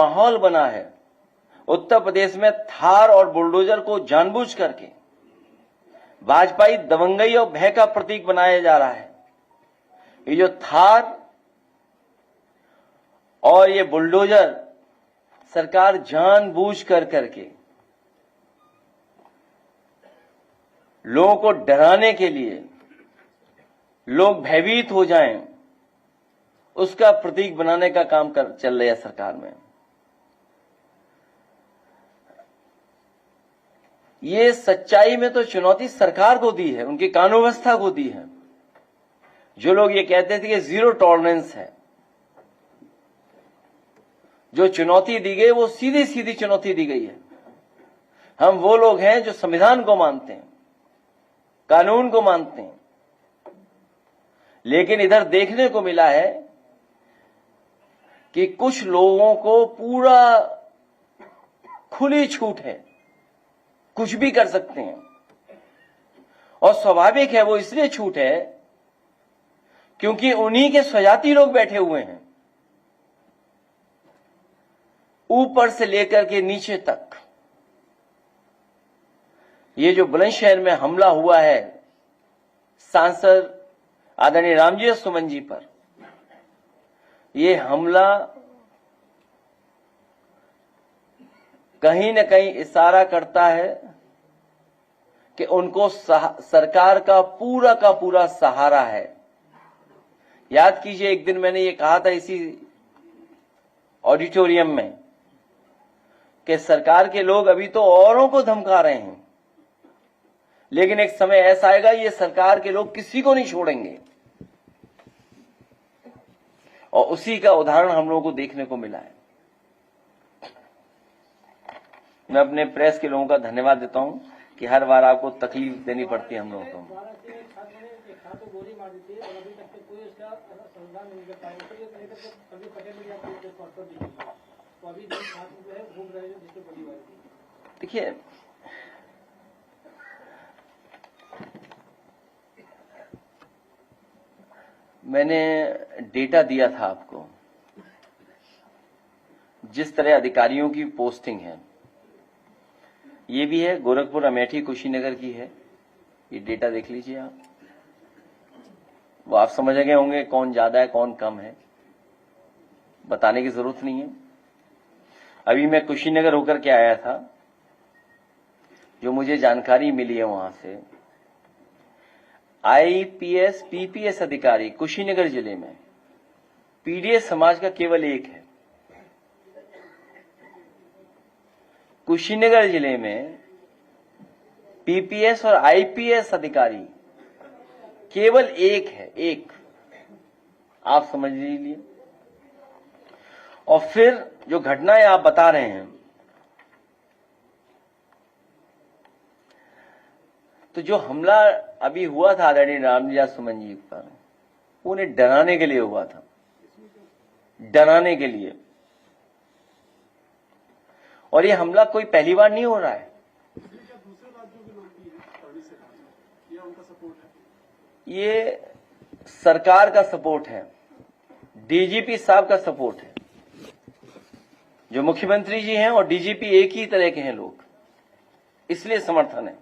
माहौल बना है, उत्तर प्रदेश में थार और बुलडोजर को जानबूझ करके भाजपाई दबंगई और भय का प्रतीक बनाया जा रहा है। ये जो थार और ये बुलडोजर सरकार जानबूझ करके लोगों को डराने के लिए, लोग भयभीत हो जाएं, उसका प्रतीक बनाने का काम चल रहा है सरकार में। ये सच्चाई में तो चुनौती सरकार को दी है, उनकी कानून व्यवस्था को दी है। जो लोग ये कहते थे कि जीरो टॉलरेंस है, जो चुनौती दी गई वो सीधी सीधी चुनौती दी गई है। हम वो लोग हैं जो संविधान को मानते हैं, कानून को मानते हैं, लेकिन इधर देखने को मिला है कि कुछ लोगों को पूरा खुली छूट है, कुछ भी कर सकते हैं। और स्वाभाविक है, वो इसलिए छूट है क्योंकि उन्हीं के स्वजाती लोग बैठे हुए हैं, ऊपर से लेकर के नीचे तक। ये जो बुलंदशहर में हमला हुआ है सांसद आदरणीय रामजी सुमन जी पर, ये हमला कहीं न कहीं इशारा करता है कि उनको सरकार का पूरा सहारा है। याद कीजिए, एक दिन मैंने ये कहा था इसी ऑडिटोरियम में कि सरकार के लोग अभी तो औरों को धमका रहे हैं, लेकिन एक समय ऐसा आएगा ये सरकार के लोग किसी को नहीं छोड़ेंगे। और उसी का उदाहरण हम लोगों को देखने को मिला है। मैं अपने प्रेस के लोगों का धन्यवाद देता हूं कि हर बार आपको तकलीफ देनी पड़ती है हम लोगों को। देखिए, मैंने डेटा दिया था आपको, जिस तरह अधिकारियों की पोस्टिंग है, ये भी है गोरखपुर, अमेठी, कुशीनगर की है। ये डेटा देख लीजिए आप, वो आप समझ गए होंगे कौन ज्यादा है कौन कम है, बताने की जरूरत नहीं है। अभी मैं कुशीनगर होकर के आया था, जो मुझे जानकारी मिली है वहां से, आईपीएस पीपीएस अधिकारी कुशीनगर जिले में पीडीएस समाज का केवल एक है। कुशीनगर जिले में पीपीएस और आईपीएस अधिकारी केवल एक है, एक, आप समझ लीजिए। और फिर जो घटनाएं आप बता रहे हैं, तो जो हमला अभी हुआ था आदरणीय रामजी सुमन जी पर, वो उन्हें डराने के लिए हुआ था, डराने के लिए। और ये हमला कोई पहली बार नहीं हो रहा है। ये सरकार का सपोर्ट है, डीजीपी साहब का सपोर्ट है। जो मुख्यमंत्री जी हैं और डीजीपी एक ही तरह के हैं लोग, इसलिए समर्थन है।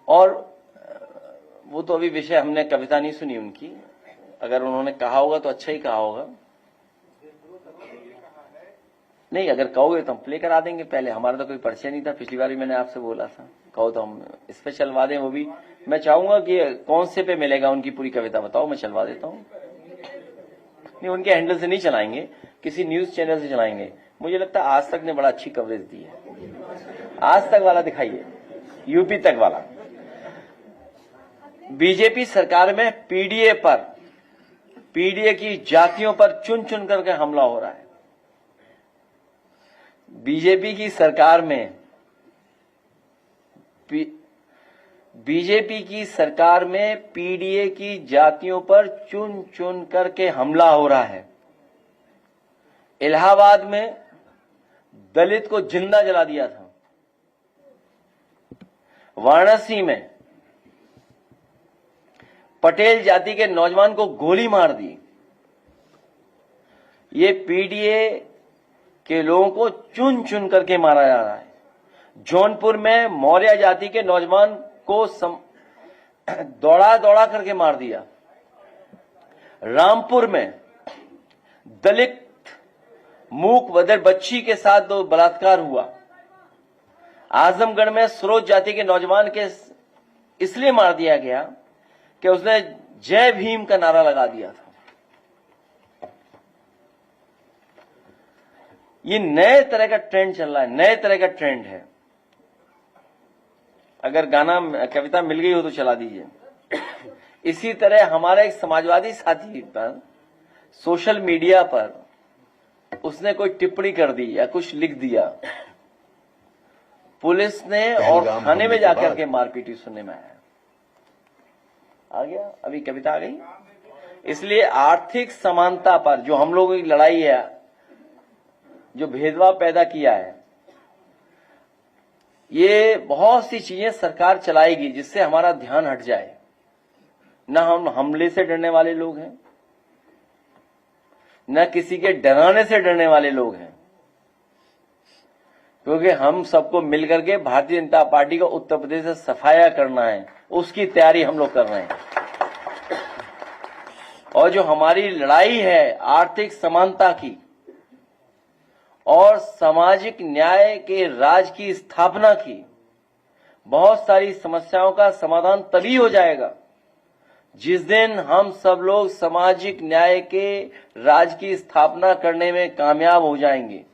और वो तो अभी विषय हमने कविता नहीं सुनी उनकी, अगर उन्होंने कहा होगा तो अच्छा ही कहा होगा। नहीं, अगर कहोगे तो हम प्ले करा देंगे। पहले हमारा तो कोई परिचय नहीं था, पिछली बार भी मैंने आपसे बोला था, कहो तो हम इस पे चलवा दें। वो भी मैं चाहूंगा कि कौन से पे मिलेगा उनकी पूरी कविता बताओ, मैं चलवा देता हूँ। नहीं, उनके हैंडल से नहीं चलाएंगे, किसी न्यूज चैनल से चलाएंगे। मुझे लगता है आज तक ने बड़ा अच्छी कवरेज दी है। आज तक वाला दिखाइए, यूपी तक वाला। बीजेपी सरकार में पीडीए की जातियों पर चुन चुन करके हमला हो रहा है। बीजेपी की सरकार में पीडीए की जातियों पर चुन चुन करके हमला हो रहा है। इलाहाबाद में दलित को जिंदा जला दिया था। वाराणसी में पटेल जाति के नौजवान को गोली मार दी। ये पीडीए के लोगों को चुन चुन करके मारा जा रहा है। जौनपुर में मौर्य जाति के नौजवान को दौड़ा दौड़ा करके मार दिया। रामपुर में दलित मूक बधिर बच्ची के साथ दो बलात्कार हुआ। आजमगढ़ में स्रोत जाति के नौजवान के इसलिए मार दिया गया कि उसने जय भीम का नारा लगा दिया था। ये नए तरह का ट्रेंड चल रहा है, नए तरह का ट्रेंड है। अगर गाना कविता मिल गई हो तो चला दीजिए। इसी तरह हमारा एक समाजवादी साथी पर सोशल मीडिया पर उसने कोई टिप्पणी कर दी या कुछ लिख दिया, पुलिस ने और थाने में जाकर के मारपीटी सुनने में आया। आ गया, अभी कविता आ गई। इसलिए आर्थिक समानता पर जो हम लोगों की लड़ाई है, जो भेदभाव पैदा किया है, ये बहुत सी चीजें सरकार चलाएगी जिससे हमारा ध्यान हट जाए। न हम हमले से डरने वाले लोग हैं, न किसी के डराने से डरने वाले लोग हैं, क्योंकि हम सबको मिलकर के भारतीय जनता पार्टी को उत्तर प्रदेश से सफाया करना है, उसकी तैयारी हम लोग कर रहे हैं। और जो हमारी लड़ाई है आर्थिक समानता की और सामाजिक न्याय के राज की स्थापना की, बहुत सारी समस्याओं का समाधान तभी हो जाएगा जिस दिन हम सब लोग सामाजिक न्याय के राज की स्थापना करने में कामयाब हो जाएंगे।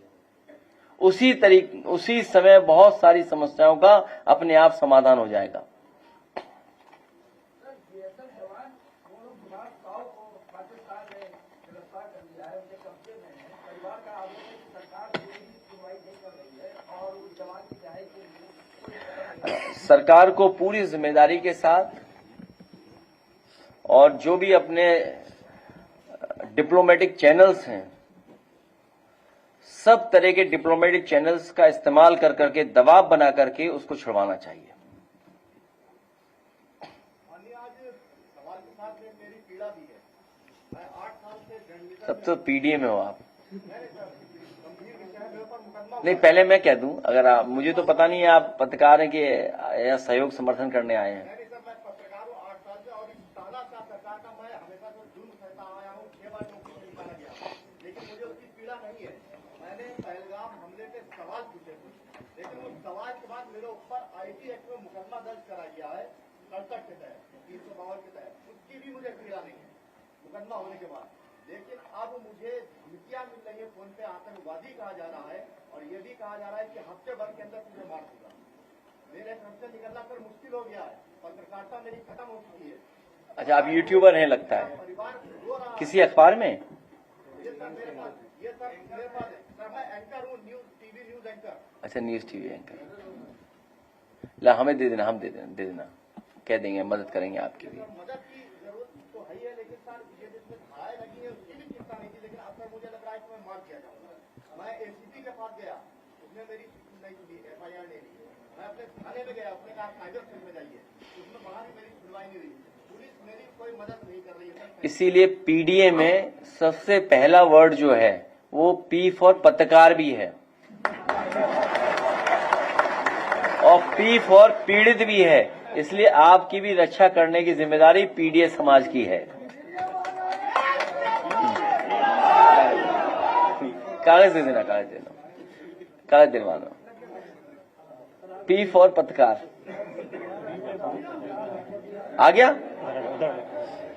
उसी समय बहुत सारी समस्याओं का अपने आप समाधान हो जाएगा। सरकार को पूरी जिम्मेदारी के साथ और जो भी अपने डिप्लोमेटिक चैनल्स हैं, सब तरह के डिप्लोमेटिक चैनल्स का इस्तेमाल कर करके दबाव बना करके उसको छुड़वाना चाहिए। सब तो पीडीए में हो आप। नहीं, पहले मैं कह दूं, अगर आप, मुझे तो पता नहीं है आप पत्रकार हैं कि या सहयोग समर्थन करने आए हैं। सवाल के बाद मेरे ऊपर आईटी एक्ट में मुकदमा दर्ज करा गया है 67 के तहत, 352 के तहत। उसकी भी मुझे पीड़ा नहीं है मुकदमा होने के बाद। लेकिन अब मुझे धमकियां मिल रही है, फोन पे आतंकवादी कहा जा रहा है और ये भी कहा जा रहा है कि हफ्ते भर के अंदर तुझे मार दूंगा। मेरे घर से निकलना फिर मुश्किल हो गया है, पत्रकारिता मेरी खत्म हो चुकी है। अच्छा, आप यूट्यूबर हैं लगता है, किसी अखबार में? ये सर मेरे पास है सर, मैं एंकर हूँ, टीवी न्यूज एंकर। अच्छा, न्यूज टीवी एंकर। ला हमें दे देना, हम दे देना, कह देंगे, मदद करेंगे आपकी भी। मदद की जरूरत तो है ही है, लेकिन सर ये जिसमें धाराएं लगी है उसकी भी चिंता नहीं थी। लेकिन अब तक मुझे लग रहा है कि मैं मार दिया जाऊंगा। मैं एसीपी के पास गया, उसने मेरी नहीं सुनी, FIR नहीं ली। मैं अपने थाने में गया, उसने कहा साइबर सेल में जाइए, उसमें वहां भी मेरी सुनवाई नहीं रही। पुलिस मेरी कोई मदद नहीं कर रही है। इसीलिए पीडीए में सबसे पहला वर्ड जो है वो पी फॉर पत्रकार भी है और पी फॉर पीड़ित भी है। इसलिए आपकी भी रक्षा करने की जिम्मेदारी पीडीए समाज की है। कागज दे देना, कागज दिलवाना। पी फॉर पत्रकार आ गया।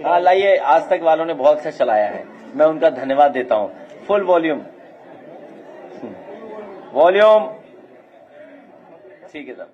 हाँ, लाइए, आज तक वालों ने बहुत अच्छा चलाया है, मैं उनका धन्यवाद देता हूं। फुल वॉल्यूम ठीक है साहब।